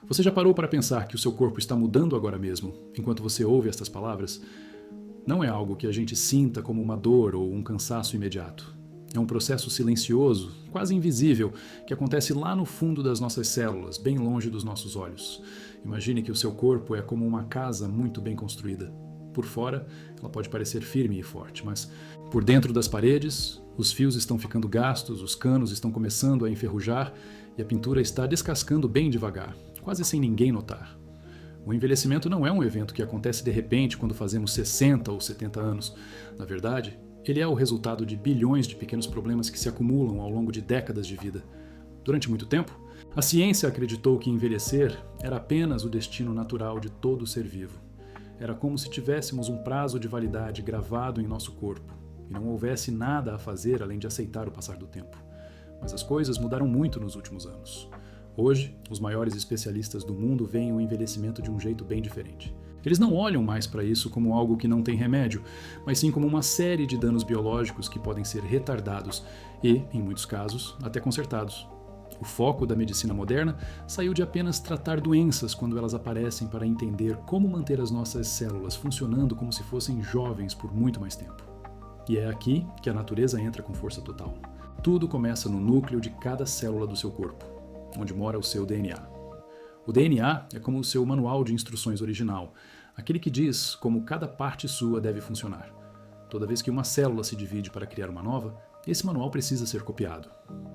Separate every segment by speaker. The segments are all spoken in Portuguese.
Speaker 1: Você já parou para pensar que o seu corpo está mudando agora mesmo, enquanto você ouve estas palavras? Não é algo que a gente sinta como uma dor ou um cansaço imediato. É um processo silencioso, quase invisível, que acontece lá no fundo das nossas células, bem longe dos nossos olhos. Imagine que o seu corpo é como uma casa muito bem construída. Por fora, ela pode parecer firme e forte, mas por dentro das paredes, os fios estão ficando gastos, os canos estão começando a enferrujar e a pintura está descascando bem devagar, quase sem ninguém notar. O envelhecimento não é um evento que acontece de repente quando fazemos 60 ou 70 anos. Na verdade, ele é o resultado de bilhões de pequenos problemas que se acumulam ao longo de décadas de vida. Durante muito tempo, a ciência acreditou que envelhecer era apenas o destino natural de todo ser vivo. Era como se tivéssemos um prazo de validade gravado em nosso corpo e não houvesse nada a fazer além de aceitar o passar do tempo. Mas as coisas mudaram muito nos últimos anos. Hoje, os maiores especialistas do mundo veem o envelhecimento de um jeito bem diferente. Eles não olham mais para isso como algo que não tem remédio, mas sim como uma série de danos biológicos que podem ser retardados e, em muitos casos, até consertados. O foco da medicina moderna saiu de apenas tratar doenças quando elas aparecem para entender como manter as nossas células funcionando como se fossem jovens por muito mais tempo. E é aqui que a natureza entra com força total. Tudo começa no núcleo de cada célula do seu corpo, onde mora o seu DNA. O DNA é como o seu manual de instruções original, aquele que diz como cada parte sua deve funcionar. Toda vez que uma célula se divide para criar uma nova, esse manual precisa ser copiado.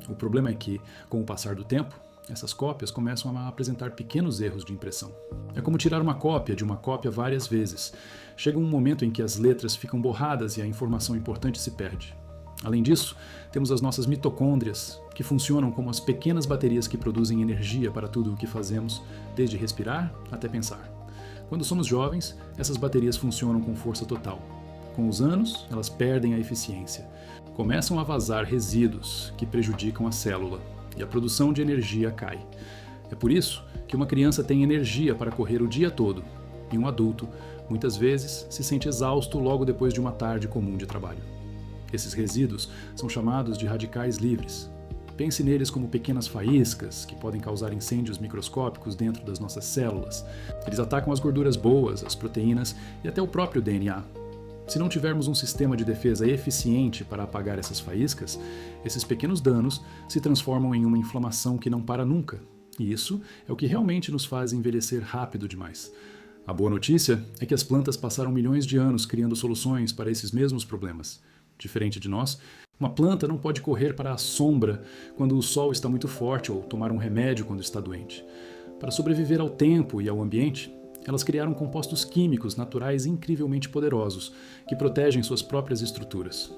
Speaker 1: O problema é que, com o passar do tempo, essas cópias começam a apresentar pequenos erros de impressão. É como tirar uma cópia de uma cópia várias vezes. Chega um momento em que as letras ficam borradas e a informação importante se perde. Além disso, temos as nossas mitocôndrias, que funcionam como as pequenas baterias que produzem energia para tudo o que fazemos, desde respirar até pensar. Quando somos jovens, essas baterias funcionam com força total. Com os anos, elas perdem a eficiência. Começam a vazar resíduos que prejudicam a célula e a produção de energia cai. É por isso que uma criança tem energia para correr o dia todo e um adulto, muitas vezes, se sente exausto logo depois de uma tarde comum de trabalho. Esses resíduos são chamados de radicais livres. Pense neles como pequenas faíscas que podem causar incêndios microscópicos dentro das nossas células. Eles atacam as gorduras boas, as proteínas e até o próprio DNA. Se não tivermos um sistema de defesa eficiente para apagar essas faíscas, esses pequenos danos se transformam em uma inflamação que não para nunca. E isso é o que realmente nos faz envelhecer rápido demais. A boa notícia é que as plantas passaram milhões de anos criando soluções para esses mesmos problemas. Diferente de nós, uma planta não pode correr para a sombra quando o sol está muito forte ou tomar um remédio quando está doente. Para sobreviver ao tempo e ao ambiente, elas criaram compostos químicos naturais incrivelmente poderosos, que protegem suas próprias estruturas.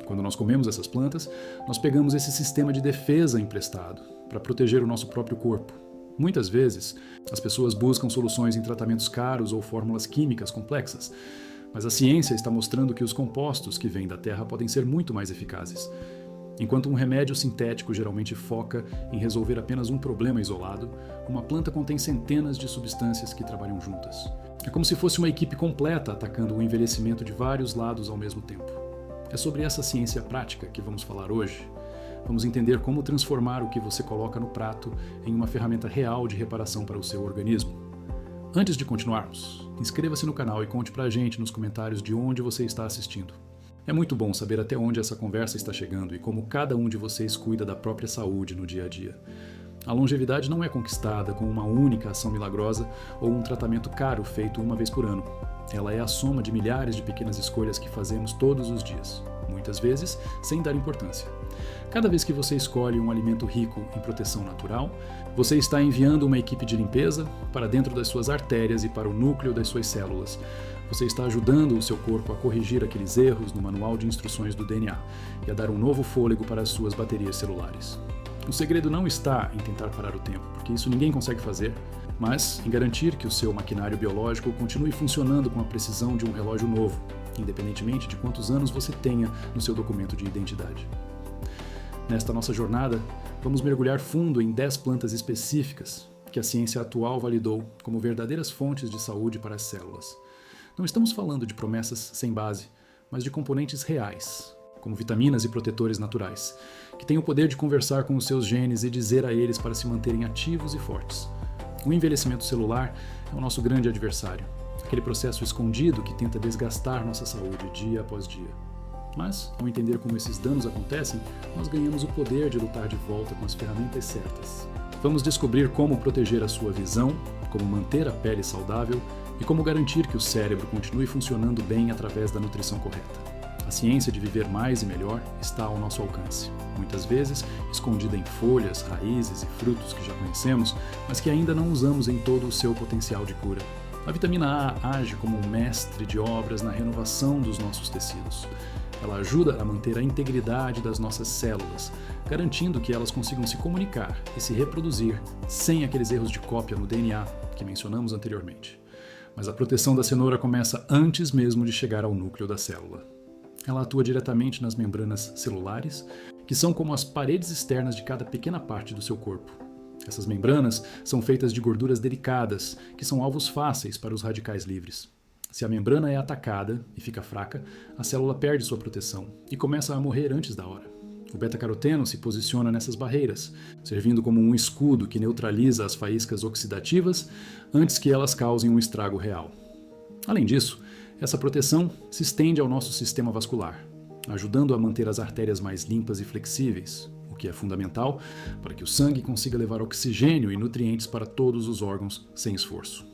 Speaker 1: Quando nós comemos essas plantas, nós pegamos esse sistema de defesa emprestado para proteger o nosso próprio corpo. Muitas vezes, as pessoas buscam soluções em tratamentos caros ou fórmulas químicas complexas, mas a ciência está mostrando que os compostos que vêm da terra podem ser muito mais eficazes. Enquanto um remédio sintético geralmente foca em resolver apenas um problema isolado, uma planta contém centenas de substâncias que trabalham juntas. É como se fosse uma equipe completa atacando o envelhecimento de vários lados ao mesmo tempo. É sobre essa ciência prática que vamos falar hoje. Vamos entender como transformar o que você coloca no prato em uma ferramenta real de reparação para o seu organismo. Antes de continuarmos, inscreva-se no canal e conte pra gente nos comentários de onde você está assistindo. É muito bom saber até onde essa conversa está chegando e como cada um de vocês cuida da própria saúde no dia a dia. A longevidade não é conquistada com uma única ação milagrosa ou um tratamento caro feito uma vez por ano. Ela é a soma de milhares de pequenas escolhas que fazemos todos os dias, muitas vezes sem dar importância. Cada vez que você escolhe um alimento rico em proteção natural, você está enviando uma equipe de limpeza para dentro das suas artérias e para o núcleo das suas células. Você está ajudando o seu corpo a corrigir aqueles erros no manual de instruções do DNA e a dar um novo fôlego para as suas baterias celulares. O segredo não está em tentar parar o tempo, porque isso ninguém consegue fazer, mas em garantir que o seu maquinário biológico continue funcionando com a precisão de um relógio novo, independentemente de quantos anos você tenha no seu documento de identidade. Nesta nossa jornada, vamos mergulhar fundo em 10 plantas específicas que a ciência atual validou como verdadeiras fontes de saúde para as células. Não estamos falando de promessas sem base, mas de componentes reais, como vitaminas e protetores naturais, que têm o poder de conversar com os seus genes e dizer a eles para se manterem ativos e fortes. O envelhecimento celular é o nosso grande adversário, aquele processo escondido que tenta desgastar nossa saúde dia após dia. Mas, ao entender como esses danos acontecem, nós ganhamos o poder de lutar de volta com as ferramentas certas. Vamos descobrir como proteger a sua visão, como manter a pele saudável e como garantir que o cérebro continue funcionando bem através da nutrição correta. A ciência de viver mais e melhor está ao nosso alcance, muitas vezes escondida em folhas, raízes e frutos que já conhecemos, mas que ainda não usamos em todo o seu potencial de cura. A vitamina A age como um mestre de obras na renovação dos nossos tecidos. Ela ajuda a manter a integridade das nossas células, garantindo que elas consigam se comunicar e se reproduzir sem aqueles erros de cópia no DNA que mencionamos anteriormente. Mas a proteção da cenoura começa antes mesmo de chegar ao núcleo da célula. Ela atua diretamente nas membranas celulares, que são como as paredes externas de cada pequena parte do seu corpo. Essas membranas são feitas de gorduras delicadas, que são alvos fáceis para os radicais livres. Se a membrana é atacada e fica fraca, a célula perde sua proteção e começa a morrer antes da hora. O beta-caroteno se posiciona nessas barreiras, servindo como um escudo que neutraliza as faíscas oxidativas antes que elas causem um estrago real. Além disso, essa proteção se estende ao nosso sistema vascular, ajudando a manter as artérias mais limpas e flexíveis, o que é fundamental para que o sangue consiga levar oxigênio e nutrientes para todos os órgãos sem esforço.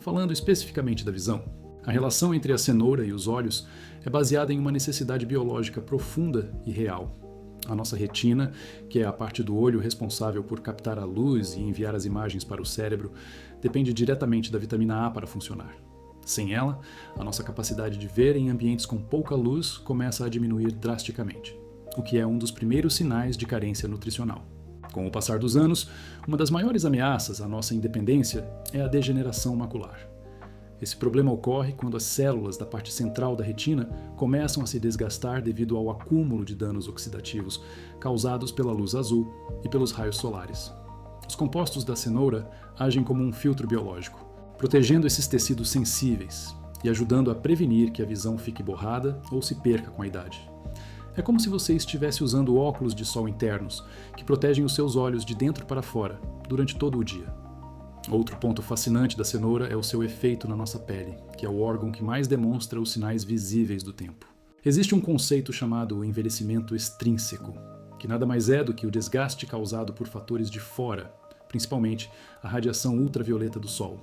Speaker 1: Falando especificamente da visão, a relação entre a cenoura e os olhos é baseada em uma necessidade biológica profunda e real. A nossa retina, que é a parte do olho responsável por captar a luz e enviar as imagens para o cérebro, depende diretamente da vitamina A para funcionar. Sem ela, a nossa capacidade de ver em ambientes com pouca luz começa a diminuir drasticamente, o que é um dos primeiros sinais de carência nutricional. Com o passar dos anos, uma das maiores ameaças à nossa independência é a degeneração macular. Esse problema ocorre quando as células da parte central da retina começam a se desgastar devido ao acúmulo de danos oxidativos causados pela luz azul e pelos raios solares. Os compostos da cenoura agem como um filtro biológico, protegendo esses tecidos sensíveis e ajudando a prevenir que a visão fique borrada ou se perca com a idade. É como se você estivesse usando óculos de sol internos, que protegem os seus olhos de dentro para fora, durante todo o dia. Outro ponto fascinante da cenoura é o seu efeito na nossa pele, que é o órgão que mais demonstra os sinais visíveis do tempo. Existe um conceito chamado envelhecimento extrínseco, que nada mais é do que o desgaste causado por fatores de fora, principalmente a radiação ultravioleta do sol.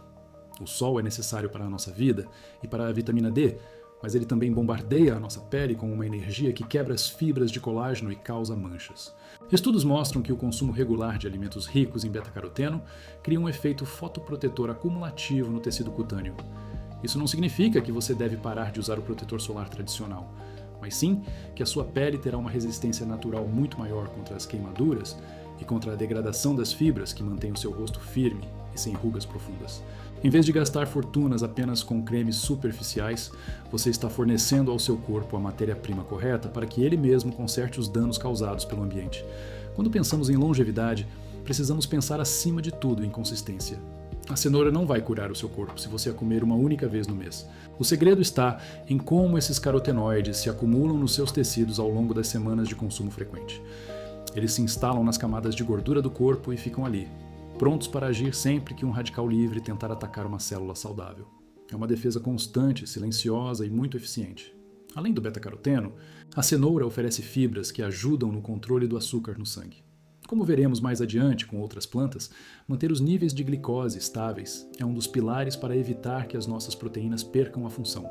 Speaker 1: O sol é necessário para a nossa vida e para a vitamina D, mas ele também bombardeia a nossa pele com uma energia que quebra as fibras de colágeno e causa manchas. Estudos mostram que o consumo regular de alimentos ricos em beta-caroteno cria um efeito fotoprotetor acumulativo no tecido cutâneo. Isso não significa que você deve parar de usar o protetor solar tradicional, mas sim que a sua pele terá uma resistência natural muito maior contra as queimaduras e contra a degradação das fibras que mantém o seu rosto firme e sem rugas profundas. Em vez de gastar fortunas apenas com cremes superficiais, você está fornecendo ao seu corpo a matéria-prima correta para que ele mesmo conserte os danos causados pelo ambiente. Quando pensamos em longevidade, precisamos pensar acima de tudo em consistência. A cenoura não vai curar o seu corpo se você a comer uma única vez no mês. O segredo está em como esses carotenoides se acumulam nos seus tecidos ao longo das semanas de consumo frequente. Eles se instalam nas camadas de gordura do corpo e ficam ali, prontos para agir sempre que um radical livre tentar atacar uma célula saudável. É uma defesa constante, silenciosa e muito eficiente. Além do beta-caroteno, a cenoura oferece fibras que ajudam no controle do açúcar no sangue. Como veremos mais adiante com outras plantas, manter os níveis de glicose estáveis é um dos pilares para evitar que as nossas proteínas percam a função,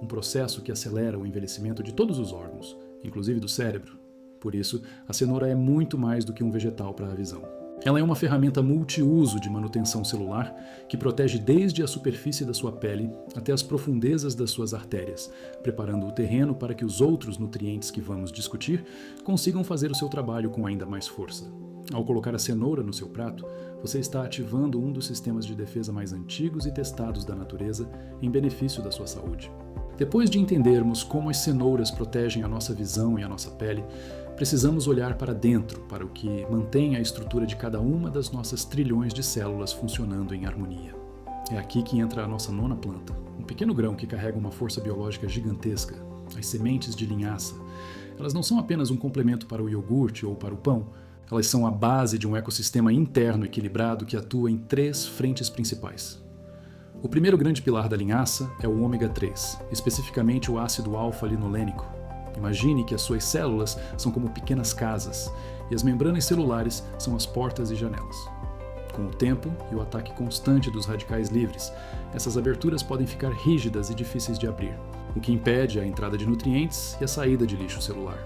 Speaker 1: um processo que acelera o envelhecimento de todos os órgãos, inclusive do cérebro. Por isso, a cenoura é muito mais do que um vegetal para a visão. Ela é uma ferramenta multiuso de manutenção celular que protege desde a superfície da sua pele até as profundezas das suas artérias, preparando o terreno para que os outros nutrientes que vamos discutir consigam fazer o seu trabalho com ainda mais força. Ao colocar a cenoura no seu prato, você está ativando um dos sistemas de defesa mais antigos e testados da natureza em benefício da sua saúde. Depois de entendermos como as cenouras protegem a nossa visão e a nossa pele, precisamos olhar para dentro, para o que mantém a estrutura de cada uma das nossas trilhões de células funcionando em harmonia. É aqui que entra a nossa nona planta, um pequeno grão que carrega uma força biológica gigantesca, as sementes de linhaça. Elas não são apenas um complemento para o iogurte ou para o pão, Elas são a base de um ecossistema interno equilibrado que atua em 3 frentes principais. O primeiro grande pilar da linhaça é o ômega 3, especificamente o ácido alfa-linolênico. Imagine que as suas células são como pequenas casas e as membranas celulares são as portas e janelas. Com o tempo e o ataque constante dos radicais livres, essas aberturas podem ficar rígidas e difíceis de abrir, o que impede a entrada de nutrientes e a saída de lixo celular.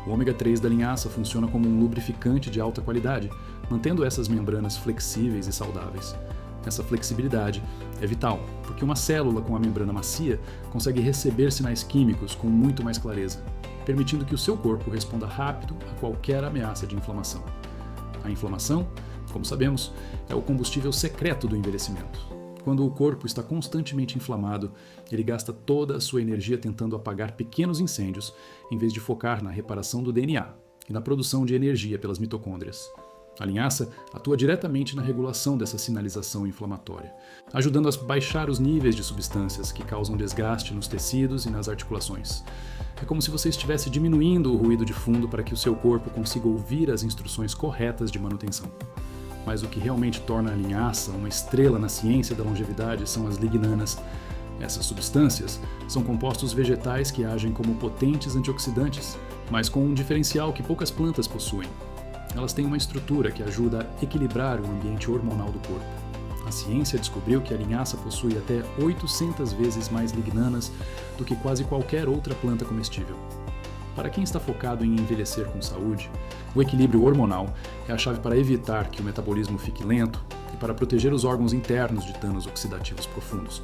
Speaker 1: O ômega 3 da linhaça funciona como um lubrificante de alta qualidade, mantendo essas membranas flexíveis e saudáveis. Essa flexibilidade é vital, porque uma célula com a membrana macia consegue receber sinais químicos com muito mais clareza, permitindo que o seu corpo responda rápido a qualquer ameaça de inflamação. A inflamação, como sabemos, é o combustível secreto do envelhecimento. Quando o corpo está constantemente inflamado, ele gasta toda a sua energia tentando apagar pequenos incêndios, em vez de focar na reparação do DNA e na produção de energia pelas mitocôndrias. A linhaça atua diretamente na regulação dessa sinalização inflamatória, ajudando a baixar os níveis de substâncias que causam desgaste nos tecidos e nas articulações. É como se você estivesse diminuindo o ruído de fundo para que o seu corpo consiga ouvir as instruções corretas de manutenção. Mas o que realmente torna a linhaça uma estrela na ciência da longevidade são as lignanas. Essas substâncias são compostos vegetais que agem como potentes antioxidantes, mas com um diferencial que poucas plantas possuem. Elas têm uma estrutura que ajuda a equilibrar o ambiente hormonal do corpo. A ciência descobriu que a linhaça possui até 800 vezes mais lignanas do que quase qualquer outra planta comestível. Para quem está focado em envelhecer com saúde, o equilíbrio hormonal é a chave para evitar que o metabolismo fique lento e para proteger os órgãos internos de danos oxidativos profundos.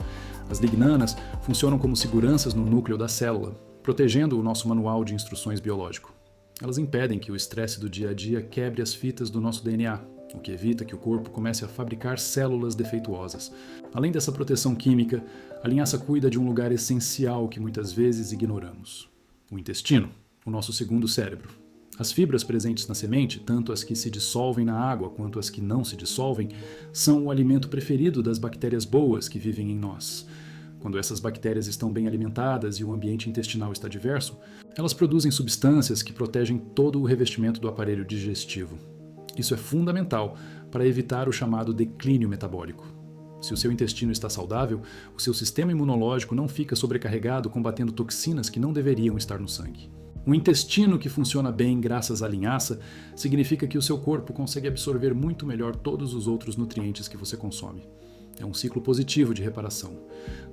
Speaker 1: As lignanas funcionam como seguranças no núcleo da célula, protegendo o nosso manual de instruções biológico. Elas impedem que o estresse do dia a dia quebre as fitas do nosso DNA, o que evita que o corpo comece a fabricar células defeituosas. Além dessa proteção química, a linhaça cuida de um lugar essencial que muitas vezes ignoramos: o intestino, o nosso segundo cérebro. As fibras presentes na semente, tanto as que se dissolvem na água quanto as que não se dissolvem, são o alimento preferido das bactérias boas que vivem em nós. Quando essas bactérias estão bem alimentadas e o ambiente intestinal está diverso, elas produzem substâncias que protegem todo o revestimento do aparelho digestivo. Isso é fundamental para evitar o chamado declínio metabólico. Se o seu intestino está saudável, o seu sistema imunológico não fica sobrecarregado combatendo toxinas que não deveriam estar no sangue. Um intestino que funciona bem graças à linhaça significa que o seu corpo consegue absorver muito melhor todos os outros nutrientes que você consome. É um ciclo positivo de reparação.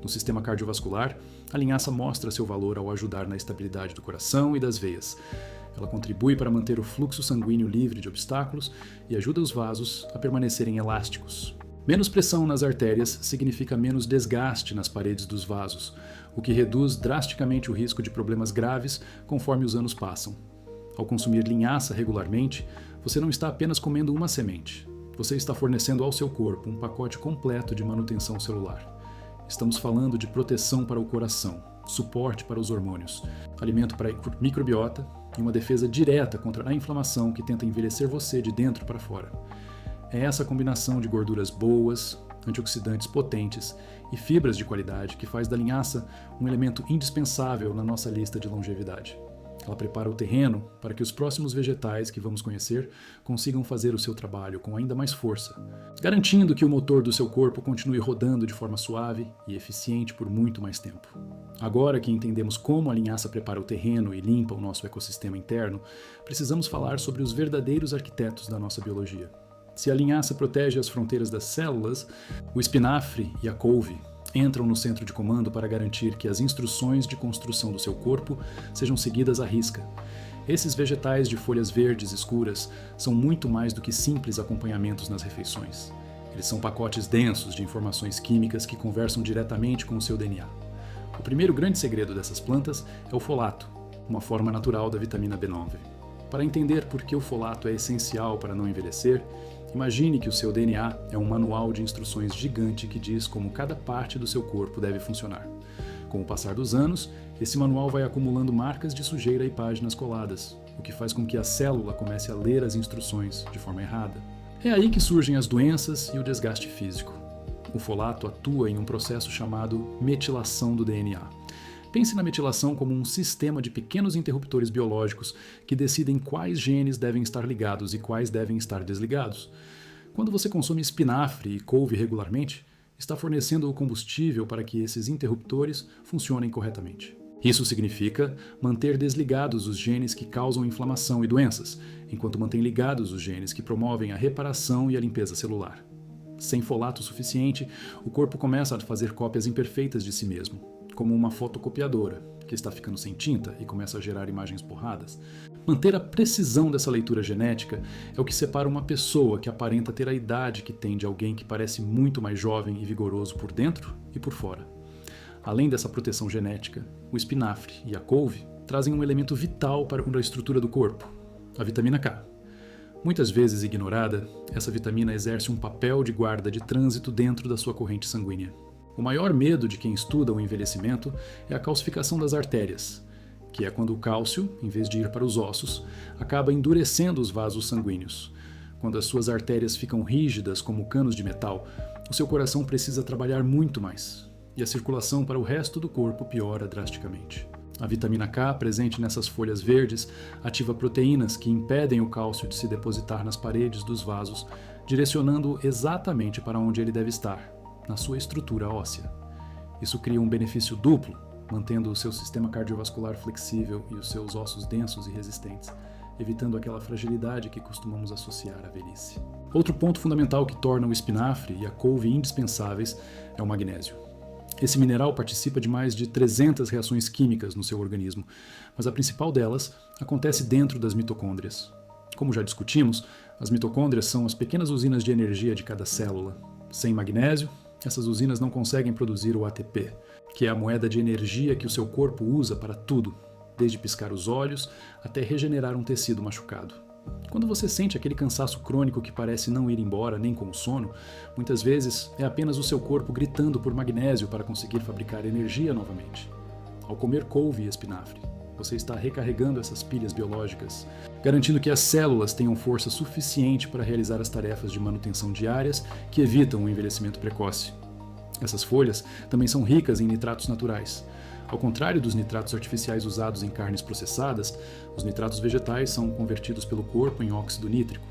Speaker 1: No sistema cardiovascular, a linhaça mostra seu valor ao ajudar na estabilidade do coração e das veias. Ela contribui para manter o fluxo sanguíneo livre de obstáculos e ajuda os vasos a permanecerem elásticos. Menos pressão nas artérias significa menos desgaste nas paredes dos vasos, o que reduz drasticamente o risco de problemas graves conforme os anos passam. Ao consumir linhaça regularmente, você não está apenas comendo uma semente. Você está fornecendo ao seu corpo um pacote completo de manutenção celular. Estamos falando de proteção para o coração, suporte para os hormônios, alimento para a microbiota e uma defesa direta contra a inflamação que tenta envelhecer você de dentro para fora. É essa combinação de gorduras boas, antioxidantes potentes e fibras de qualidade que faz da linhaça um elemento indispensável na nossa lista de longevidade. Ela prepara o terreno para que os próximos vegetais que vamos conhecer consigam fazer o seu trabalho com ainda mais força, garantindo que o motor do seu corpo continue rodando de forma suave e eficiente por muito mais tempo. Agora que entendemos como a linhaça prepara o terreno e limpa o nosso ecossistema interno, precisamos falar sobre os verdadeiros arquitetos da nossa biologia. Se a linhaça protege as fronteiras das células, o espinafre e a couve entram no centro de comando para garantir que as instruções de construção do seu corpo sejam seguidas à risca. Esses vegetais de folhas verdes escuras são muito mais do que simples acompanhamentos nas refeições. Eles são pacotes densos de informações químicas que conversam diretamente com o seu DNA. O primeiro grande segredo dessas plantas é o folato, uma forma natural da vitamina B9. Para entender por que o folato é essencial para não envelhecer, imagine que o seu DNA é um manual de instruções gigante que diz como cada parte do seu corpo deve funcionar. Com o passar dos anos, esse manual vai acumulando marcas de sujeira e páginas coladas, o que faz com que a célula comece a ler as instruções de forma errada. É aí que surgem as doenças e o desgaste físico. O folato atua em um processo chamado metilação do DNA. Pense na metilação como um sistema de pequenos interruptores biológicos que decidem quais genes devem estar ligados e quais devem estar desligados. Quando você consome espinafre e couve regularmente, está fornecendo o combustível para que esses interruptores funcionem corretamente. Isso significa manter desligados os genes que causam inflamação e doenças, enquanto mantém ligados os genes que promovem a reparação e a limpeza celular. Sem folato suficiente, o corpo começa a fazer cópias imperfeitas de si mesmo, como uma fotocopiadora, que está ficando sem tinta e começa a gerar imagens borradas. Manter a precisão dessa leitura genética é o que separa uma pessoa que aparenta ter a idade que tem de alguém que parece muito mais jovem e vigoroso por dentro e por fora. Além dessa proteção genética, o espinafre e a couve trazem um elemento vital para a estrutura do corpo, a vitamina K. Muitas vezes ignorada, essa vitamina exerce um papel de guarda de trânsito dentro da sua corrente sanguínea. O maior medo de quem estuda o envelhecimento é a calcificação das artérias, que é quando o cálcio, em vez de ir para os ossos, acaba endurecendo os vasos sanguíneos. Quando as suas artérias ficam rígidas como canos de metal, o seu coração precisa trabalhar muito mais, e a circulação para o resto do corpo piora drasticamente. A vitamina K, presente nessas folhas verdes, ativa proteínas que impedem o cálcio de se depositar nas paredes dos vasos, direcionando-o exatamente para onde ele deve estar, na sua estrutura óssea. Isso cria um benefício duplo, mantendo o seu sistema cardiovascular flexível e os seus ossos densos e resistentes, evitando aquela fragilidade que costumamos associar à velhice. Outro ponto fundamental que torna o espinafre e a couve indispensáveis é o magnésio. Esse mineral participa de mais de 300 reações químicas no seu organismo, mas a principal delas acontece dentro das mitocôndrias. Como já discutimos, as mitocôndrias são as pequenas usinas de energia de cada célula. Sem magnésio, essas usinas não conseguem produzir o ATP, que é a moeda de energia que o seu corpo usa para tudo, desde piscar os olhos até regenerar um tecido machucado. Quando você sente aquele cansaço crônico que parece não ir embora nem com o sono, muitas vezes é apenas o seu corpo gritando por magnésio para conseguir fabricar energia novamente. Ao comer couve e espinafre, você está recarregando essas pilhas biológicas, garantindo que as células tenham força suficiente para realizar as tarefas de manutenção diárias que evitam o envelhecimento precoce. Essas folhas também são ricas em nitratos naturais. Ao contrário dos nitratos artificiais usados em carnes processadas, os nitratos vegetais são convertidos pelo corpo em óxido nítrico.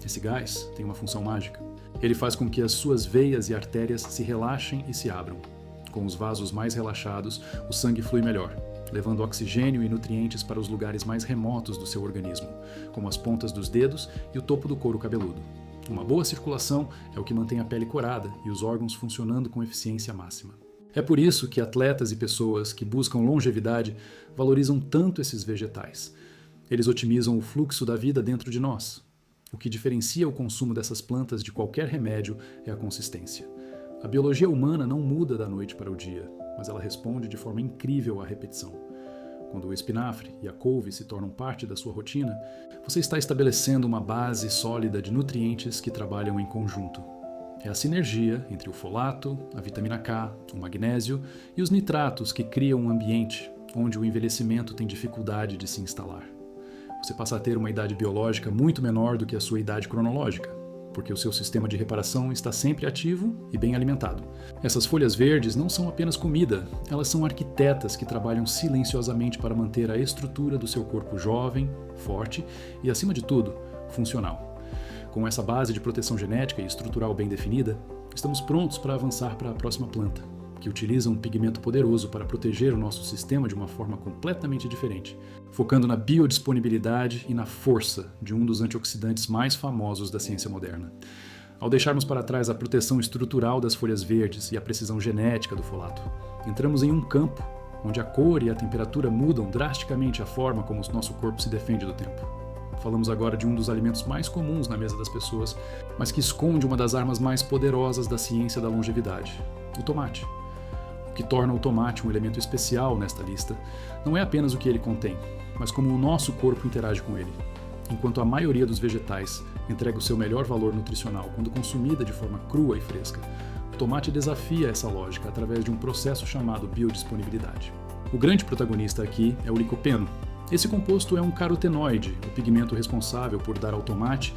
Speaker 1: Esse gás tem uma função mágica. Ele faz com que as suas veias e artérias se relaxem e se abram. Com os vasos mais relaxados, o sangue flui melhor, levando oxigênio e nutrientes para os lugares mais remotos do seu organismo, como as pontas dos dedos e o topo do couro cabeludo. Uma boa circulação é o que mantém a pele corada e os órgãos funcionando com eficiência máxima. É por isso que atletas e pessoas que buscam longevidade valorizam tanto esses vegetais. Eles otimizam o fluxo da vida dentro de nós. O que diferencia o consumo dessas plantas de qualquer remédio é a consistência. A biologia humana não muda da noite para o dia, mas ela responde de forma incrível à repetição. Quando o espinafre e a couve se tornam parte da sua rotina, você está estabelecendo uma base sólida de nutrientes que trabalham em conjunto. É a sinergia entre o folato, a vitamina K, o magnésio e os nitratos que criam um ambiente onde o envelhecimento tem dificuldade de se instalar. Você passa a ter uma idade biológica muito menor do que a sua idade cronológica, porque o seu sistema de reparação está sempre ativo e bem alimentado. Essas folhas verdes não são apenas comida, elas são arquitetas que trabalham silenciosamente para manter a estrutura do seu corpo jovem, forte e, acima de tudo, funcional. Com essa base de proteção genética e estrutural bem definida, estamos prontos para avançar para a próxima planta, que utiliza um pigmento poderoso para proteger o nosso sistema de uma forma completamente diferente, focando na biodisponibilidade e na força de um dos antioxidantes mais famosos da ciência moderna. Ao deixarmos para trás a proteção estrutural das folhas verdes e a precisão genética do folato, entramos em um campo onde a cor e a temperatura mudam drasticamente a forma como o nosso corpo se defende do tempo. Falamos agora de um dos alimentos mais comuns na mesa das pessoas, mas que esconde uma das armas mais poderosas da ciência da longevidade, o tomate. O que torna o tomate um elemento especial nesta lista não é apenas o que ele contém, mas como o nosso corpo interage com ele. Enquanto a maioria dos vegetais entrega o seu melhor valor nutricional quando consumida de forma crua e fresca, o tomate desafia essa lógica através de um processo chamado biodisponibilidade. O grande protagonista aqui é o licopeno. Esse composto é um carotenoide, o pigmento responsável por dar ao tomate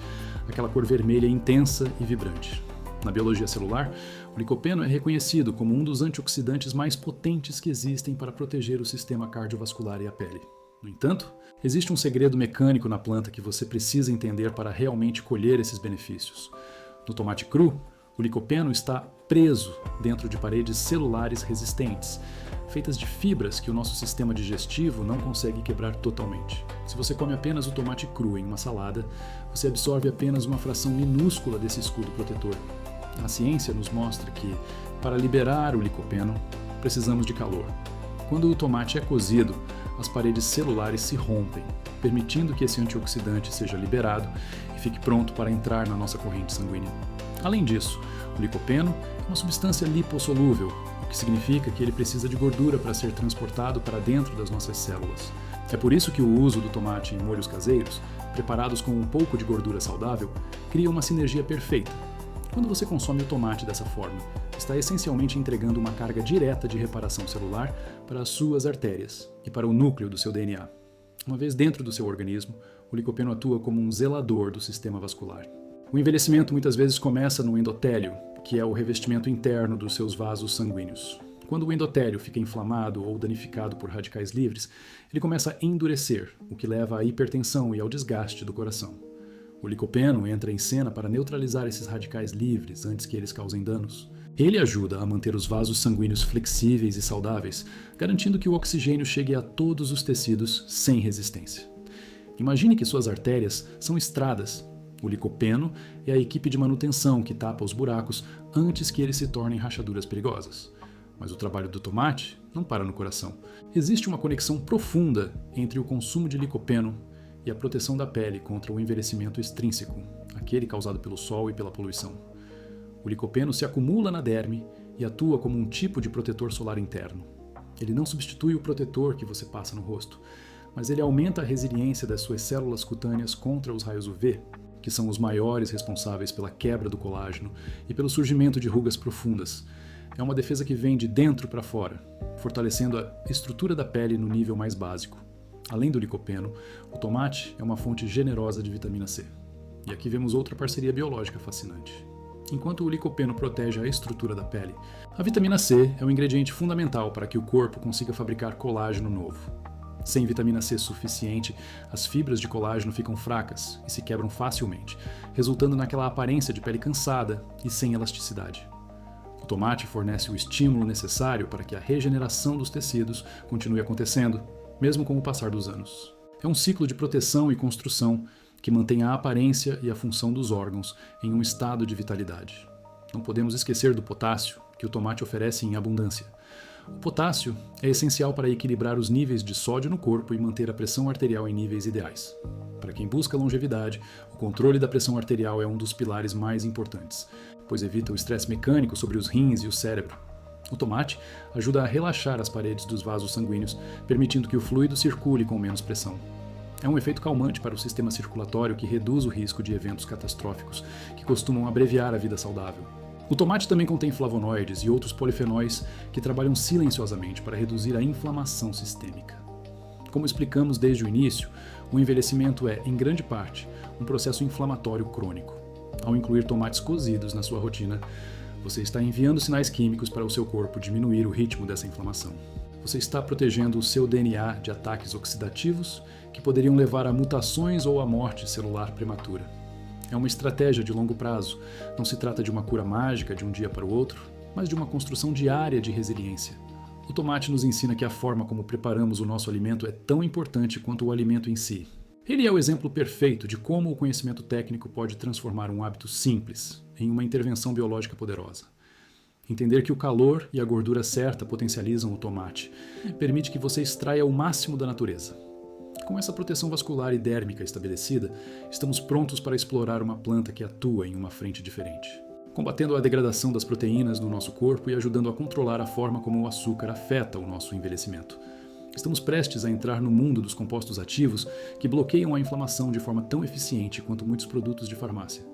Speaker 1: aquela cor vermelha intensa e vibrante. Na biologia celular, o licopeno é reconhecido como um dos antioxidantes mais potentes que existem para proteger o sistema cardiovascular e a pele. No entanto, existe um segredo mecânico na planta que você precisa entender para realmente colher esses benefícios. No tomate cru, o licopeno está preso dentro de paredes celulares resistentes, feitas de fibras que o nosso sistema digestivo não consegue quebrar totalmente. Se você come apenas o tomate cru em uma salada, você absorve apenas uma fração minúscula desse escudo protetor. A ciência nos mostra que, para liberar o licopeno, precisamos de calor. Quando o tomate é cozido, as paredes celulares se rompem, permitindo que esse antioxidante seja liberado e fique pronto para entrar na nossa corrente sanguínea. Além disso, o licopeno é uma substância lipossolúvel, o que significa que ele precisa de gordura para ser transportado para dentro das nossas células. É por isso que o uso do tomate em molhos caseiros, preparados com um pouco de gordura saudável, cria uma sinergia perfeita. Quando você consome o tomate dessa forma, está essencialmente entregando uma carga direta de reparação celular para as suas artérias e para o núcleo do seu DNA. Uma vez dentro do seu organismo, o licopeno atua como um zelador do sistema vascular. O envelhecimento muitas vezes começa no endotélio, que é o revestimento interno dos seus vasos sanguíneos. Quando o endotélio fica inflamado ou danificado por radicais livres, ele começa a endurecer, o que leva à hipertensão e ao desgaste do coração. O licopeno entra em cena para neutralizar esses radicais livres antes que eles causem danos. Ele ajuda a manter os vasos sanguíneos flexíveis e saudáveis, garantindo que o oxigênio chegue a todos os tecidos sem resistência. Imagine que suas artérias são estradas. O licopeno é a equipe de manutenção que tapa os buracos antes que eles se tornem rachaduras perigosas. Mas o trabalho do tomate não para no coração. Existe uma conexão profunda entre o consumo de licopeno e a proteção da pele contra o envelhecimento extrínseco, aquele causado pelo sol e pela poluição. O licopeno se acumula na derme e atua como um tipo de protetor solar interno. Ele não substitui o protetor que você passa no rosto, mas ele aumenta a resiliência das suas células cutâneas contra os raios UV, que são os maiores responsáveis pela quebra do colágeno e pelo surgimento de rugas profundas. É uma defesa que vem de dentro para fora, fortalecendo a estrutura da pele no nível mais básico. Além do licopeno, o tomate é uma fonte generosa de vitamina C. E aqui vemos outra parceria biológica fascinante. Enquanto o licopeno protege a estrutura da pele, a vitamina C é um ingrediente fundamental para que o corpo consiga fabricar colágeno novo. Sem vitamina C suficiente, as fibras de colágeno ficam fracas e se quebram facilmente, resultando naquela aparência de pele cansada e sem elasticidade. O tomate fornece o estímulo necessário para que a regeneração dos tecidos continue acontecendo, mesmo com o passar dos anos. É um ciclo de proteção e construção que mantém a aparência e a função dos órgãos em um estado de vitalidade. Não podemos esquecer do potássio, que o tomate oferece em abundância. O potássio é essencial para equilibrar os níveis de sódio no corpo e manter a pressão arterial em níveis ideais. Para quem busca longevidade, o controle da pressão arterial é um dos pilares mais importantes, pois evita o estresse mecânico sobre os rins e o cérebro. O tomate ajuda a relaxar as paredes dos vasos sanguíneos, permitindo que o fluido circule com menos pressão. É um efeito calmante para o sistema circulatório que reduz o risco de eventos catastróficos, que costumam abreviar a vida saudável. O tomate também contém flavonoides e outros polifenóis que trabalham silenciosamente para reduzir a inflamação sistêmica. Como explicamos desde o início, o envelhecimento é, em grande parte, um processo inflamatório crônico. Ao incluir tomates cozidos na sua rotina, você está enviando sinais químicos para o seu corpo diminuir o ritmo dessa inflamação. Você está protegendo o seu DNA de ataques oxidativos que poderiam levar a mutações ou à morte celular prematura. É uma estratégia de longo prazo. Não se trata de uma cura mágica de um dia para o outro, mas de uma construção diária de resiliência. O tomate nos ensina que a forma como preparamos o nosso alimento é tão importante quanto o alimento em si. Ele é o exemplo perfeito de como o conhecimento técnico pode transformar um hábito simples em uma intervenção biológica poderosa. Entender que o calor e a gordura certa potencializam o tomate permite que você extraia o máximo da natureza. Com essa proteção vascular e dérmica estabelecida, estamos prontos para explorar uma planta que atua em uma frente diferente, combatendo a degradação das proteínas no nosso corpo e ajudando a controlar a forma como o açúcar afeta o nosso envelhecimento. Estamos prestes a entrar no mundo dos compostos ativos que bloqueiam a inflamação de forma tão eficiente quanto muitos produtos de farmácia.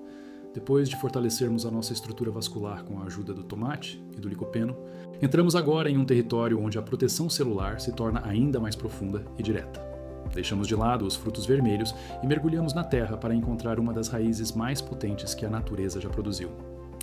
Speaker 1: Depois de fortalecermos a nossa estrutura vascular com a ajuda do tomate e do licopeno, entramos agora em um território onde a proteção celular se torna ainda mais profunda e direta. Deixamos de lado os frutos vermelhos e mergulhamos na terra para encontrar uma das raízes mais potentes que a natureza já produziu.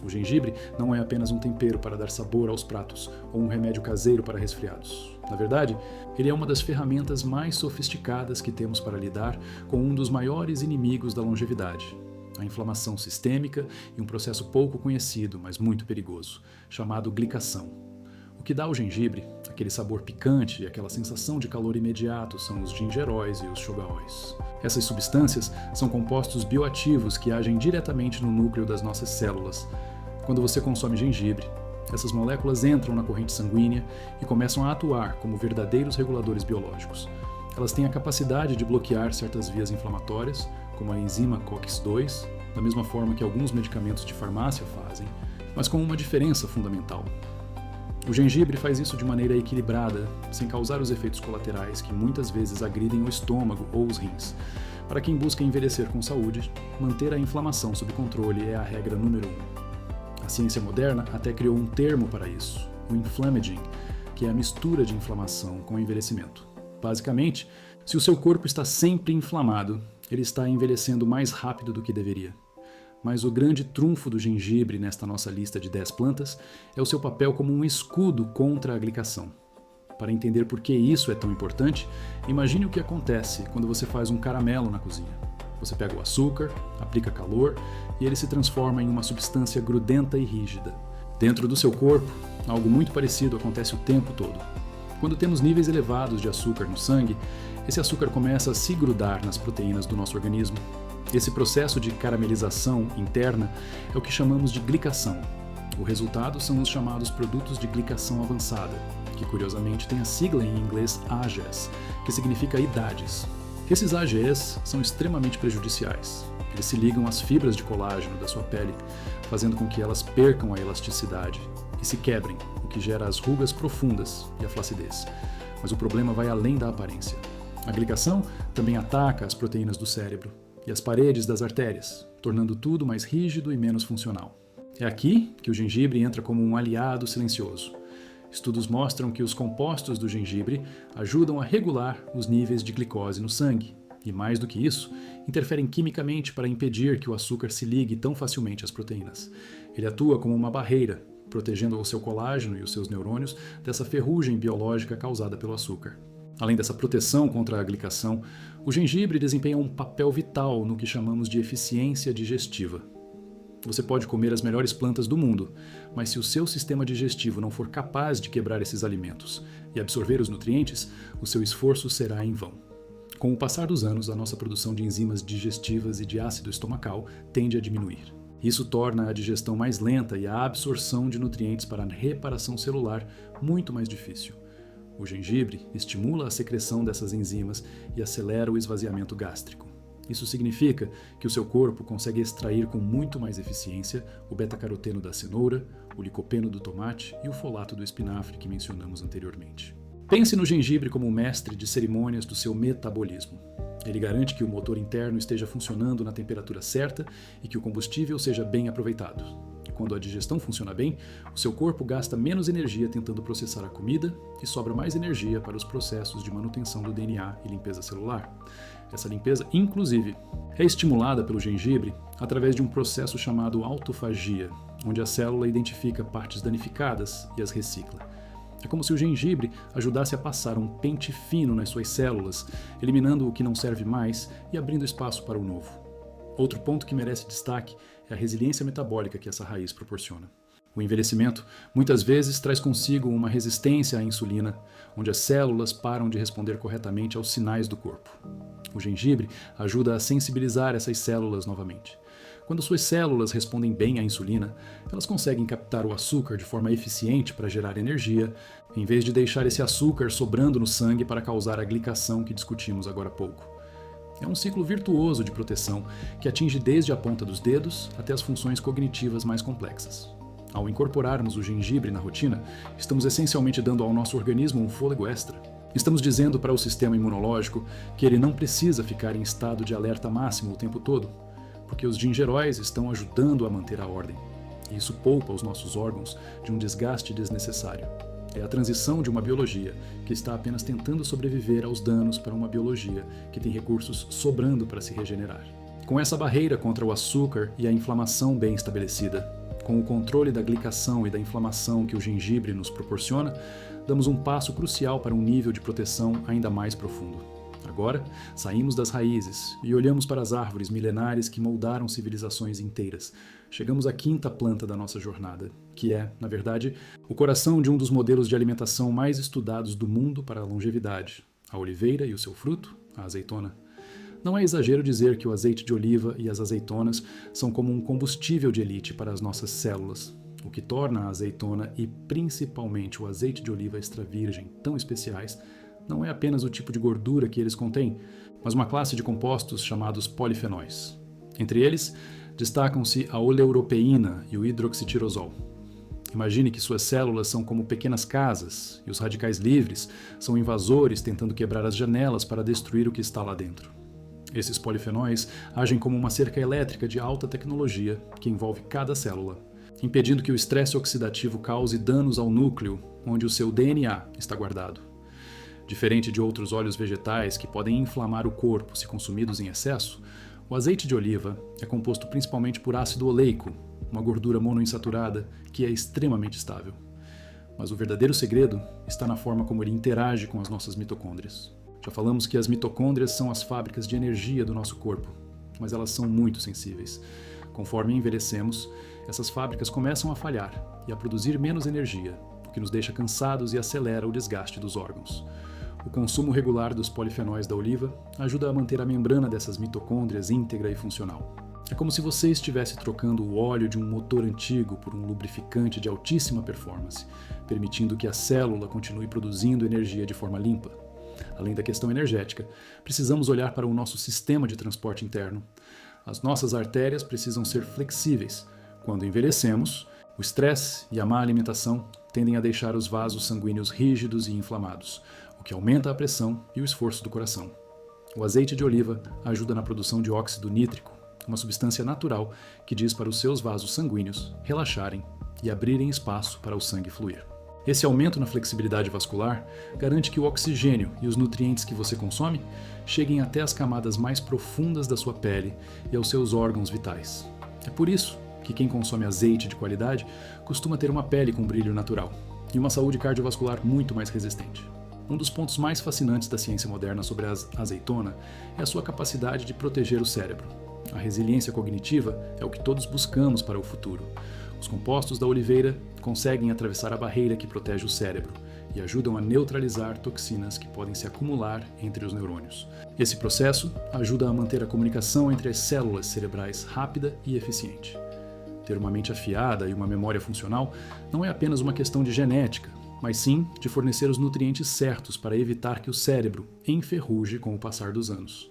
Speaker 1: O gengibre não é apenas um tempero para dar sabor aos pratos ou um remédio caseiro para resfriados. Na verdade, ele é uma das ferramentas mais sofisticadas que temos para lidar com um dos maiores inimigos da longevidade, a inflamação sistêmica e um processo pouco conhecido, mas muito perigoso, chamado glicação. O que dá ao gengibre aquele sabor picante e aquela sensação de calor imediato são os gingeróis e os shogaóis. Essas substâncias são compostos bioativos que agem diretamente no núcleo das nossas células. Quando você consome gengibre, essas moléculas entram na corrente sanguínea e começam a atuar como verdadeiros reguladores biológicos. Elas têm a capacidade de bloquear certas vias inflamatórias, como a enzima COX-2, da mesma forma que alguns medicamentos de farmácia fazem, mas com uma diferença fundamental. O gengibre faz isso de maneira equilibrada, sem causar os efeitos colaterais que muitas vezes agridem o estômago ou os rins. Para quem busca envelhecer com saúde, manter a inflamação sob controle é a regra número 1. A ciência moderna até criou um termo para isso, o inflammaging, que é a mistura de inflamação com envelhecimento. Basicamente, se o seu corpo está sempre inflamado, ele está envelhecendo mais rápido do que deveria. Mas o grande trunfo do gengibre nesta nossa lista de 10 plantas é o seu papel como um escudo contra a glicação. Para entender por que isso é tão importante, imagine o que acontece quando você faz um caramelo na cozinha. Você pega o açúcar, aplica calor e ele se transforma em uma substância grudenta e rígida. Dentro do seu corpo, algo muito parecido acontece o tempo todo. Quando temos níveis elevados de açúcar no sangue, esse açúcar começa a se grudar nas proteínas do nosso organismo. Esse processo de caramelização interna é o que chamamos de glicação. O resultado são os chamados produtos de glicação avançada, que curiosamente tem a sigla em inglês AGEs, que significa idades. Esses AGEs são extremamente prejudiciais. Eles se ligam às fibras de colágeno da sua pele, fazendo com que elas percam a elasticidade e se quebrem, o que gera as rugas profundas e a flacidez. Mas o problema vai além da aparência. A glicação também ataca as proteínas do cérebro e as paredes das artérias, tornando tudo mais rígido e menos funcional. É aqui que o gengibre entra como um aliado silencioso. Estudos mostram que os compostos do gengibre ajudam a regular os níveis de glicose no sangue e, mais do que isso, interferem quimicamente para impedir que o açúcar se ligue tão facilmente às proteínas. Ele atua como uma barreira, protegendo o seu colágeno e os seus neurônios dessa ferrugem biológica causada pelo açúcar. Além dessa proteção contra a glicação, o gengibre desempenha um papel vital no que chamamos de eficiência digestiva. Você pode comer as melhores plantas do mundo, mas se o seu sistema digestivo não for capaz de quebrar esses alimentos e absorver os nutrientes, o seu esforço será em vão. Com o passar dos anos, a nossa produção de enzimas digestivas e de ácido estomacal tende a diminuir. Isso torna a digestão mais lenta e a absorção de nutrientes para a reparação celular muito mais difícil. O gengibre estimula a secreção dessas enzimas e acelera o esvaziamento gástrico. Isso significa que o seu corpo consegue extrair com muito mais eficiência o beta-caroteno da cenoura, o licopeno do tomate e o folato do espinafre que mencionamos anteriormente. Pense no gengibre como mestre de cerimônias do seu metabolismo. Ele garante que o motor interno esteja funcionando na temperatura certa e que o combustível seja bem aproveitado. Quando a digestão funciona bem, o seu corpo gasta menos energia tentando processar a comida e sobra mais energia para os processos de manutenção do DNA e limpeza celular. Essa limpeza, inclusive, é estimulada pelo gengibre através de um processo chamado autofagia, onde a célula identifica partes danificadas e as recicla. É como se o gengibre ajudasse a passar um pente fino nas suas células, eliminando o que não serve mais e abrindo espaço para o novo. Outro ponto que merece destaque é a resiliência metabólica que essa raiz proporciona. O envelhecimento muitas vezes traz consigo uma resistência à insulina, onde as células param de responder corretamente aos sinais do corpo. O gengibre ajuda a sensibilizar essas células novamente. Quando suas células respondem bem à insulina, elas conseguem captar o açúcar de forma eficiente para gerar energia, em vez de deixar esse açúcar sobrando no sangue para causar a glicação que discutimos agora há pouco. É um ciclo virtuoso de proteção que atinge desde a ponta dos dedos até as funções cognitivas mais complexas. Ao incorporarmos o gengibre na rotina, estamos essencialmente dando ao nosso organismo um fôlego extra. Estamos dizendo para o sistema imunológico que ele não precisa ficar em estado de alerta máximo o tempo todo, porque os gingeróis estão ajudando a manter a ordem. E isso poupa os nossos órgãos de um desgaste desnecessário. É a transição de uma biologia que está apenas tentando sobreviver aos danos para uma biologia que tem recursos sobrando para se regenerar. Com essa barreira contra o açúcar e a inflamação bem estabelecida, Com o controle da glicação e da inflamação que o gengibre nos proporciona, damos um passo crucial para um nível de proteção ainda mais profundo. Agora, saímos das raízes e olhamos para as árvores milenares que moldaram civilizações inteiras. Chegamos à quinta planta da nossa jornada, que é, na verdade, o coração de um dos modelos de alimentação mais estudados do mundo para a longevidade: a oliveira e o seu fruto, a azeitona. Não é exagero dizer que o azeite de oliva e as azeitonas são como um combustível de elite para as nossas células. O que torna a azeitona e principalmente o azeite de oliva extra virgem tão especiais não é apenas o tipo de gordura que eles contêm, mas uma classe de compostos chamados polifenóis. Entre eles, destacam-se a oleuropeína e o hidroxitirosol. Imagine que suas células são como pequenas casas e os radicais livres são invasores tentando quebrar as janelas para destruir o que está lá dentro. Esses polifenóis agem como uma cerca elétrica de alta tecnologia que envolve cada célula, impedindo que o estresse oxidativo cause danos ao núcleo, onde o seu DNA está guardado. Diferente de outros óleos vegetais que podem inflamar o corpo se consumidos em excesso, o azeite de oliva é composto principalmente por ácido oleico, uma gordura monoinsaturada que é extremamente estável. Mas o verdadeiro segredo está na forma como ele interage com as nossas mitocôndrias. Já falamos que as mitocôndrias são as fábricas de energia do nosso corpo, mas elas são muito sensíveis. Conforme envelhecemos, essas fábricas começam a falhar e a produzir menos energia, o que nos deixa cansados e acelera o desgaste dos órgãos. O consumo regular dos polifenóis da oliva ajuda a manter a membrana dessas mitocôndrias íntegra e funcional. É como se você estivesse trocando o óleo de um motor antigo por um lubrificante de altíssima performance, permitindo que a célula continue produzindo energia de forma limpa. Além da questão energética, precisamos olhar para o nosso sistema de transporte interno. As nossas artérias precisam ser flexíveis. Quando envelhecemos, o estresse e a má alimentação tendem a deixar os vasos sanguíneos rígidos e inflamados, o que aumenta a pressão e o esforço do coração. O azeite de oliva ajuda na produção de óxido nítrico, uma substância natural que diz para os seus vasos sanguíneos relaxarem e abrirem espaço para o sangue fluir. Esse aumento na flexibilidade vascular garante que o oxigênio e os nutrientes que você consome cheguem até as camadas mais profundas da sua pele e aos seus órgãos vitais. É por isso que quem consome azeite de qualidade costuma ter uma pele com brilho natural e uma saúde cardiovascular muito mais resistente. Um dos pontos mais fascinantes da ciência moderna sobre a azeitona é a sua capacidade de proteger o cérebro. A resiliência cognitiva é o que todos buscamos para o futuro. Os compostos da oliveira conseguem atravessar a barreira que protege o cérebro e ajudam a neutralizar toxinas que podem se acumular entre os neurônios. Esse processo ajuda a manter a comunicação entre as células cerebrais rápida e eficiente. Ter uma mente afiada e uma memória funcional não é apenas uma questão de genética, mas sim de fornecer os nutrientes certos para evitar que o cérebro enferruje com o passar dos anos.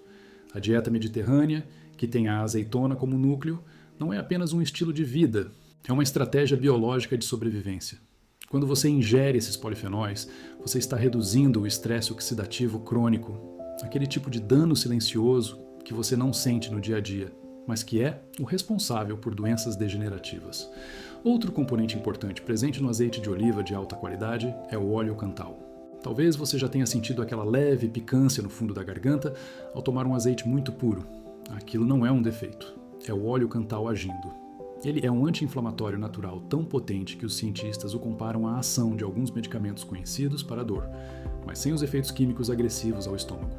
Speaker 1: A dieta mediterrânea, que tem a azeitona como núcleo, não é apenas um estilo de vida, é uma estratégia biológica de sobrevivência. Quando você ingere esses polifenóis, você está reduzindo o estresse oxidativo crônico, aquele tipo de dano silencioso que você não sente no dia a dia, mas que é o responsável por doenças degenerativas. Outro componente importante presente no azeite de oliva de alta qualidade é o óleo cantal. Talvez você já tenha sentido aquela leve picância no fundo da garganta ao tomar um azeite muito puro. Aquilo não é um defeito, é o óleo cantal agindo. Ele é um anti-inflamatório natural tão potente que os cientistas o comparam à ação de alguns medicamentos conhecidos para a dor, mas sem os efeitos químicos agressivos ao estômago.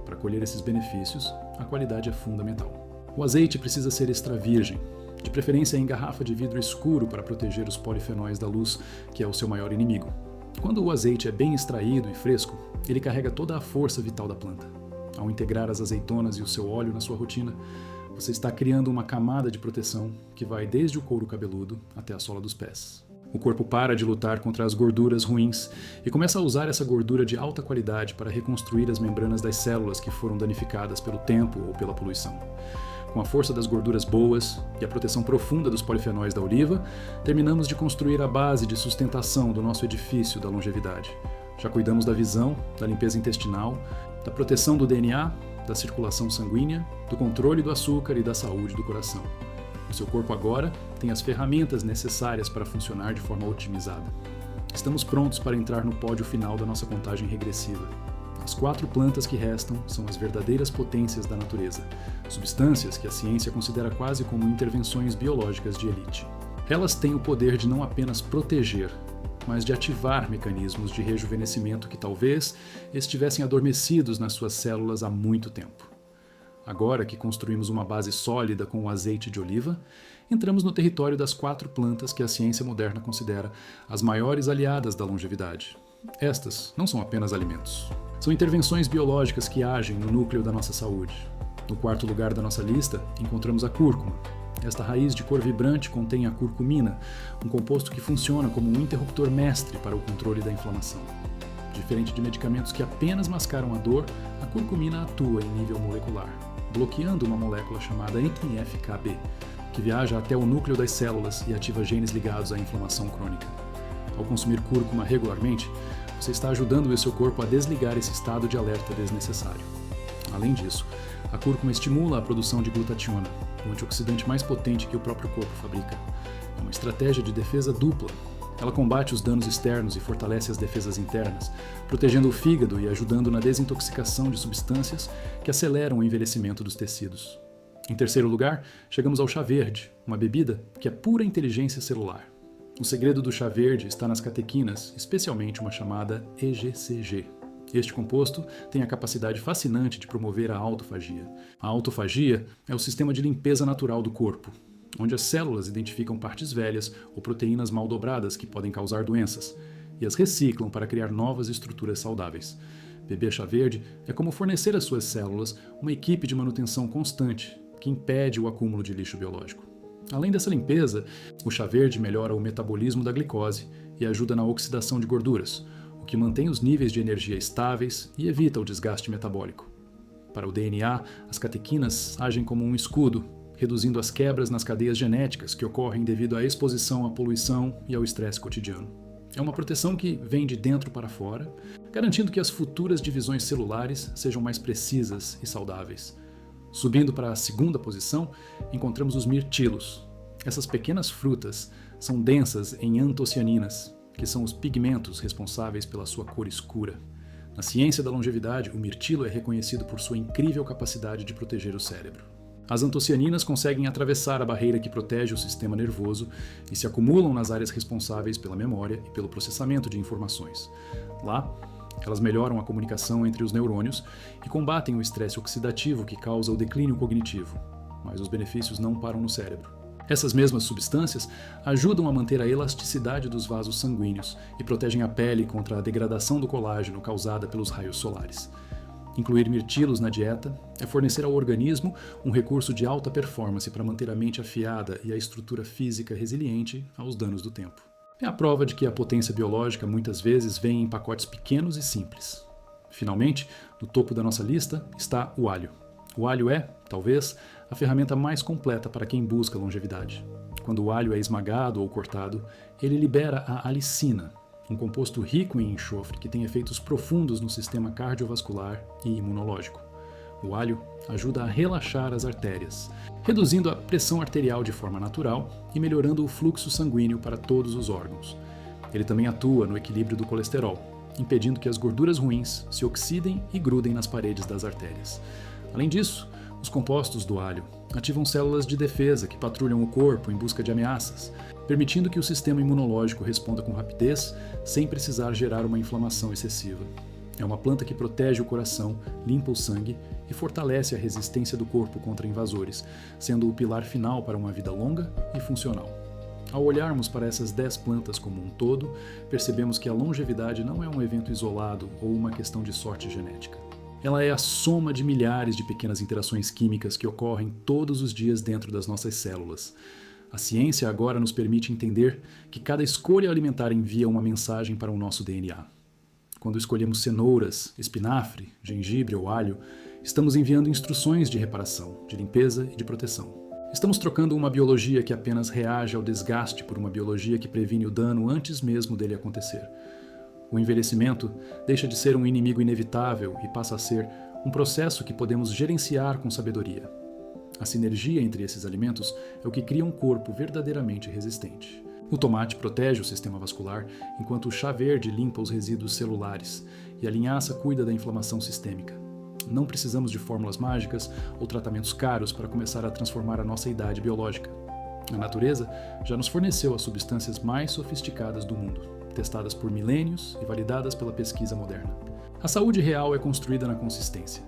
Speaker 1: Para colher esses benefícios, a qualidade é fundamental. O azeite precisa ser extra virgem, de preferência em garrafa de vidro escuro para proteger os polifenóis da luz, que é o seu maior inimigo. Quando o azeite é bem extraído e fresco, ele carrega toda a força vital da planta. Ao integrar as azeitonas e o seu óleo na sua rotina, você está criando uma camada de proteção que vai desde o couro cabeludo até a sola dos pés. O corpo para de lutar contra as gorduras ruins e começa a usar essa gordura de alta qualidade para reconstruir as membranas das células que foram danificadas pelo tempo ou pela poluição. Com a força das gorduras boas e a proteção profunda dos polifenóis da oliva, terminamos de construir a base de sustentação do nosso edifício da longevidade. Já cuidamos da visão, da limpeza intestinal, da proteção do DNA, da circulação sanguínea, do controle do açúcar e da saúde do coração. O seu corpo agora tem as ferramentas necessárias para funcionar de forma otimizada. Estamos prontos para entrar no pódio final da nossa contagem regressiva. As 4 plantas que restam são as verdadeiras potências da natureza, substâncias que a ciência considera quase como intervenções biológicas de elite. Elas têm o poder de não apenas proteger, mas de ativar mecanismos de rejuvenescimento que talvez estivessem adormecidos nas suas células há muito tempo. Agora que construímos uma base sólida com o azeite de oliva, entramos no território das 4 plantas que a ciência moderna considera as maiores aliadas da longevidade. Estas não são apenas alimentos. São intervenções biológicas que agem no núcleo da nossa saúde. No 4º lugar da nossa lista, encontramos a cúrcuma. Esta raiz de cor vibrante contém a curcumina, um composto que funciona como um interruptor mestre para o controle da inflamação. Diferente de medicamentos que apenas mascaram a dor, a curcumina atua em nível molecular, bloqueando uma molécula chamada NF-κB, que viaja até o núcleo das células e ativa genes ligados à inflamação crônica. Ao consumir cúrcuma regularmente, você está ajudando o seu corpo a desligar esse estado de alerta desnecessário. Além disso, a cúrcuma estimula a produção de glutationa, o antioxidante mais potente que o próprio corpo fabrica. É uma estratégia de defesa dupla. Ela combate os danos externos e fortalece as defesas internas, protegendo o fígado e ajudando na desintoxicação de substâncias que aceleram o envelhecimento dos tecidos. Em 3º lugar, chegamos ao chá verde, uma bebida que é pura inteligência celular. O segredo do chá verde está nas catequinas, especialmente uma chamada EGCG. Este composto tem a capacidade fascinante de promover a autofagia. A autofagia é o sistema de limpeza natural do corpo, onde as células identificam partes velhas ou proteínas mal dobradas que podem causar doenças, e as reciclam para criar novas estruturas saudáveis. Beber chá verde é como fornecer às suas células uma equipe de manutenção constante, que impede o acúmulo de lixo biológico. Além dessa limpeza, o chá verde melhora o metabolismo da glicose e ajuda na oxidação de gorduras, o que mantém os níveis de energia estáveis e evita o desgaste metabólico. Para o DNA, as catequinas agem como um escudo, reduzindo as quebras nas cadeias genéticas que ocorrem devido à exposição à poluição e ao estresse cotidiano. É uma proteção que vem de dentro para fora, garantindo que as futuras divisões celulares sejam mais precisas e saudáveis. Subindo para a 2ª posição, encontramos os mirtilos. Essas pequenas frutas são densas em antocianinas, que são os pigmentos responsáveis pela sua cor escura. Na ciência da longevidade, o mirtilo é reconhecido por sua incrível capacidade de proteger o cérebro. As antocianinas conseguem atravessar a barreira que protege o sistema nervoso e se acumulam nas áreas responsáveis pela memória e pelo processamento de informações. Lá, elas melhoram a comunicação entre os neurônios e combatem o estresse oxidativo que causa o declínio cognitivo, mas os benefícios não param no cérebro. Essas mesmas substâncias ajudam a manter a elasticidade dos vasos sanguíneos e protegem a pele contra a degradação do colágeno causada pelos raios solares. Incluir mirtilos na dieta é fornecer ao organismo um recurso de alta performance para manter a mente afiada e a estrutura física resiliente aos danos do tempo. É a prova de que a potência biológica muitas vezes vem em pacotes pequenos e simples. Finalmente, no topo da nossa lista está o alho. O alho é, talvez, a ferramenta mais completa para quem busca longevidade. Quando o alho é esmagado ou cortado, ele libera a alicina, um composto rico em enxofre que tem efeitos profundos no sistema cardiovascular e imunológico. O alho ajuda a relaxar as artérias, reduzindo a pressão arterial de forma natural e melhorando o fluxo sanguíneo para todos os órgãos. Ele também atua no equilíbrio do colesterol, impedindo que as gorduras ruins se oxidem e grudem nas paredes das artérias. Além disso, os compostos do alho ativam células de defesa que patrulham o corpo em busca de ameaças, permitindo que o sistema imunológico responda com rapidez sem precisar gerar uma inflamação excessiva. É uma planta que protege o coração, limpa o sangue e fortalece a resistência do corpo contra invasores, sendo o pilar final para uma vida longa e funcional. Ao olharmos para essas 10 plantas como um todo, percebemos que a longevidade não é um evento isolado ou uma questão de sorte genética. Ela é a soma de milhares de pequenas interações químicas que ocorrem todos os dias dentro das nossas células. A ciência agora nos permite entender que cada escolha alimentar envia uma mensagem para o nosso DNA. Quando escolhemos cenouras, espinafre, gengibre ou alho, estamos enviando instruções de reparação, de limpeza e de proteção. Estamos trocando uma biologia que apenas reage ao desgaste por uma biologia que previne o dano antes mesmo dele acontecer. O envelhecimento deixa de ser um inimigo inevitável e passa a ser um processo que podemos gerenciar com sabedoria. A sinergia entre esses alimentos é o que cria um corpo verdadeiramente resistente. O tomate protege o sistema vascular, enquanto o chá verde limpa os resíduos celulares e a linhaça cuida da inflamação sistêmica. Não precisamos de fórmulas mágicas ou tratamentos caros para começar a transformar a nossa idade biológica. A natureza já nos forneceu as substâncias mais sofisticadas do mundo, testadas por milênios e validadas pela pesquisa moderna. A saúde real é construída na consistência.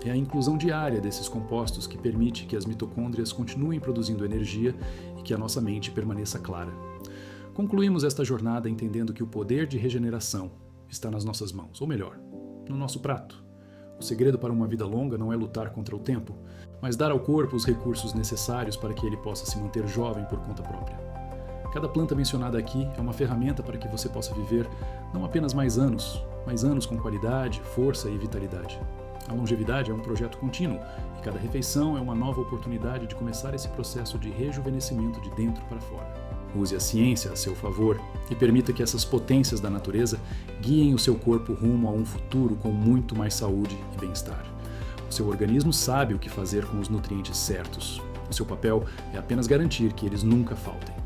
Speaker 1: É a inclusão diária desses compostos que permite que as mitocôndrias continuem produzindo energia e que a nossa mente permaneça clara. Concluímos esta jornada entendendo que o poder de regeneração está nas nossas mãos, ou melhor, no nosso prato. O segredo para uma vida longa não é lutar contra o tempo, mas dar ao corpo os recursos necessários para que ele possa se manter jovem por conta própria. Cada planta mencionada aqui é uma ferramenta para que você possa viver não apenas mais anos, mas anos com qualidade, força e vitalidade. A longevidade é um projeto contínuo e cada refeição é uma nova oportunidade de começar esse processo de rejuvenescimento de dentro para fora. Use a ciência a seu favor e permita que essas potências da natureza guiem o seu corpo rumo a um futuro com muito mais saúde e bem-estar. O seu organismo sabe o que fazer com os nutrientes certos. O seu papel é apenas garantir que eles nunca faltem.